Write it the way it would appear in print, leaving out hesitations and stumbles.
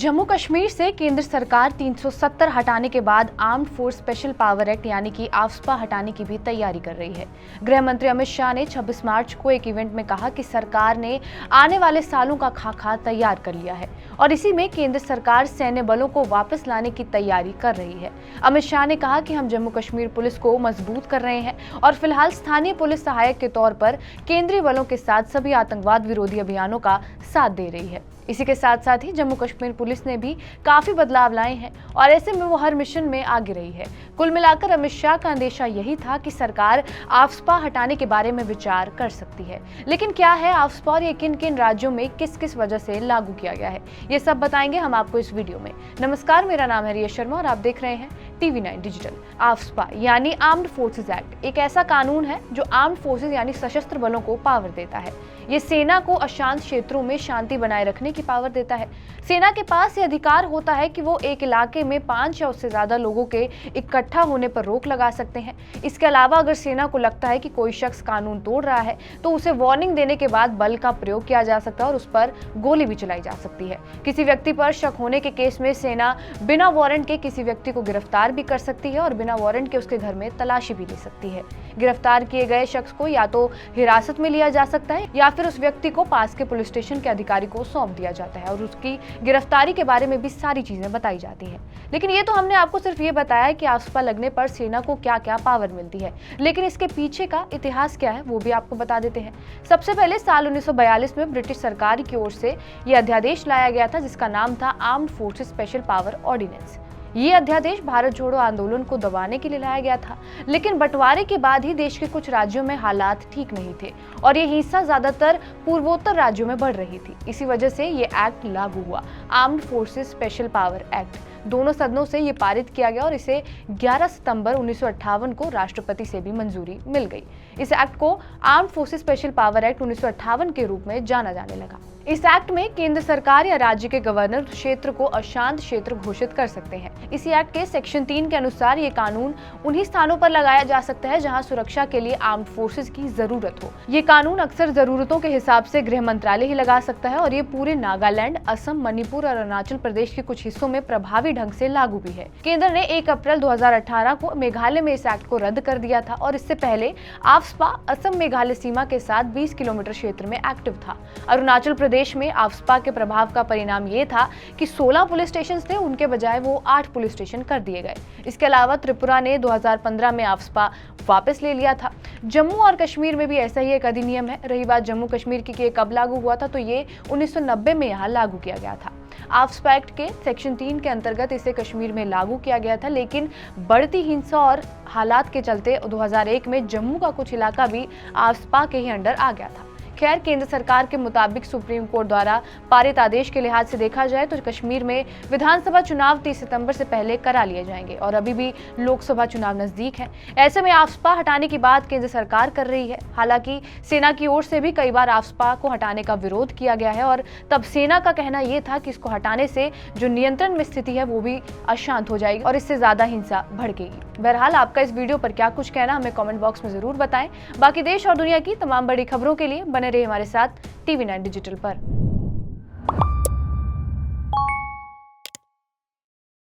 जम्मू कश्मीर से केंद्र सरकार 370 हटाने के बाद armed force special power act यानी कि आफ्स्पा हटाने की भी तैयारी कर रही है। गृह मंत्री अमित शाह ने 26 मार्च को एक इवेंट में कहा कि सरकार ने आने वाले सालों का खाका तैयार कर लिया है और इसी में केंद्र सरकार सैन्य बलों को वापस लाने की तैयारी कर रही है। अमित शाह ने कहा कि हम जम्मू कश्मीर पुलिस को मजबूत कर रहे हैं और फिलहाल स्थानीय पुलिस सहायक के तौर पर केंद्रीय बलों के साथ सभी आतंकवाद विरोधी अभियानों का साथ दे रही है। इसी के साथ साथ ही जम्मू कश्मीर पुलिस ने भी काफी बदलाव लाए हैं और ऐसे में वो हर मिशन में आगे रही है। कुल मिलाकर अमित शाह का अंदेशा यही था कि सरकार आफ्स्पा हटाने के बारे में विचार कर सकती है। लेकिन क्या है आफ्स्पा और ये किन किन राज्यों में किस किस वजह से लागू किया गया है, ये सब बताएंगे हम आपको इस वीडियो में। नमस्कार, मेरा नाम है रिया शर्मा और आप देख रहे हैं TV9 डिजिटल। आफ्स्पा यानी आर्म्ड फोर्सेज एक्ट एक ऐसा कानून है जो आर्म्ड फोर्सेज यानी सशस्त्र बलों को पावर देता है। ये सेना को अशांत क्षेत्रों में शांति बनाए रखने की पावर देता है। सेना के पास ये अधिकार होता है कि वो एक इलाके में 5 या उससे ज्यादा लोगों के इकट्ठा होने पर रोक लगा सकते हैं। इसके अलावा अगर सेना को लगता है कि कोई शख्स कानून तोड़ रहा है तो उसे वार्निंग देने के बाद बल का प्रयोग किया जा सकता है और उस पर गोली भी चलाई जा सकती है। किसी व्यक्ति पर शक होने के केस में सेना बिना वारंट के किसी व्यक्ति को गिरफ्तार भी कर सकती है और बिना वारंट के उसके घर में तलाशी भी ले सकती है। गिरफ्तार किए गए शख्स को या तो हिरासत में लिया जा सकता है या फिर उस व्यक्ति को पास के पुलिस स्टेशन के अधिकारी को सौंप दिया जाता है और उसकी गिरफ्तारी के बारे में भी सारी चीजें बताई जाती हैं। लेकिन ये तो हमने आपको सिर्फ ये बताया है कि आफ्स्पा लगने पर सेना को क्या क्या पावर मिलती है, लेकिन इसके पीछे का इतिहास क्या है वो भी आपको बता देते हैं। सबसे पहले साल 1942 में ब्रिटिश सरकार की ओर से यह अध्यादेश लाया गया था जिसका नाम था armed forces special power ordinance. ये अध्यादेश भारत छोड़ो आंदोलन को दबाने के लिए लाया गया था, लेकिन बंटवारे के बाद ही देश के कुछ राज्यों में हालात ठीक नहीं थे और ये हिंसा ज्यादातर पूर्वोत्तर राज्यों में बढ़ रही थी। इसी वजह से ये एक्ट लागू हुआ, armed forces special power act. दोनों सदनों से ये पारित किया गया और इसे 11 सितंबर 1958 को राष्ट्रपति से भी मंजूरी मिल गई। इस एक्ट को armed forces special power act 1958 के रूप में जाना जाने लगा। इस एक्ट में केंद्र सरकार या राज्य के गवर्नर क्षेत्र को अशांत क्षेत्र घोषित कर सकते हैं। इसी एक्ट के सेक्शन 3 के अनुसार ये कानून उन्हीं स्थानों पर लगाया जा सकता है जहां सुरक्षा के लिए आर्म्ड फोर्सेस की जरूरत हो। ये कानून अक्सर जरूरतों के हिसाब से गृह मंत्रालय ही लगा सकता है और ये पूरे नागालैंड, असम, मणिपुर और अरुणाचल प्रदेश के कुछ हिस्सों में प्रभावी ढंग से लागू भी है। केंद्र ने 1 अप्रैल 2018 को मेघालय में इस एक्ट को रद्द कर दिया था और इससे पहले आफ्स्पा असम मेघालय सीमा के साथ 20 किलोमीटर क्षेत्र में एक्टिव था। अरुणाचल प्रदेश में आफ्स्पा के प्रभाव का परिणाम ये था कि 16 पुलिस स्टेशन थे, उनके बजाय वो 8 पुलिस स्टेशन कर दिए गए। इसके अलावा त्रिपुरा ने 2015 में आफ्स्पा वापस ले लिया था। जम्मू और कश्मीर में भी ऐसा ही एक अधिनियम है। रही बात जम्मू कश्मीर की कि कब लागू हुआ था, तो ये 1990 में यहाँ लागू किया गया था। आफ्स्पा एक्ट के सेक्शन 3 के अंतर्गत इसे कश्मीर में लागू किया गया था, लेकिन बढ़ती हिंसा और हालात के चलते 2001 में जम्मू का कुछ इलाका भी आफ्स्पा के ही अंडर आ गया था। खैर, केंद्र सरकार के मुताबिक सुप्रीम कोर्ट द्वारा पारित आदेश के लिहाज से देखा जाए तो कश्मीर में विधानसभा चुनाव 30 सितंबर से पहले करा लिए जाएंगे और अभी भी लोकसभा चुनाव नजदीक है। ऐसे में आफ्स्पा हटाने की बात केंद्र सरकार कर रही है। हालांकि सेना की ओर से भी कई बार आफ्स्पा को हटाने का विरोध किया गया है और तब सेना का कहना यह था कि इसको हटाने से जो नियंत्रण में स्थिति है वो भी अशांत हो जाएगी और इससे ज्यादा हिंसा भड़केगी। बहरहाल, आपका इस वीडियो पर क्या कुछ कहना हमें कमेंट बॉक्स में जरूर बताएं। बाकी देश और दुनिया की तमाम बड़ी खबरों के लिए बने रहिए हमारे साथ TV9 डिजिटल पर।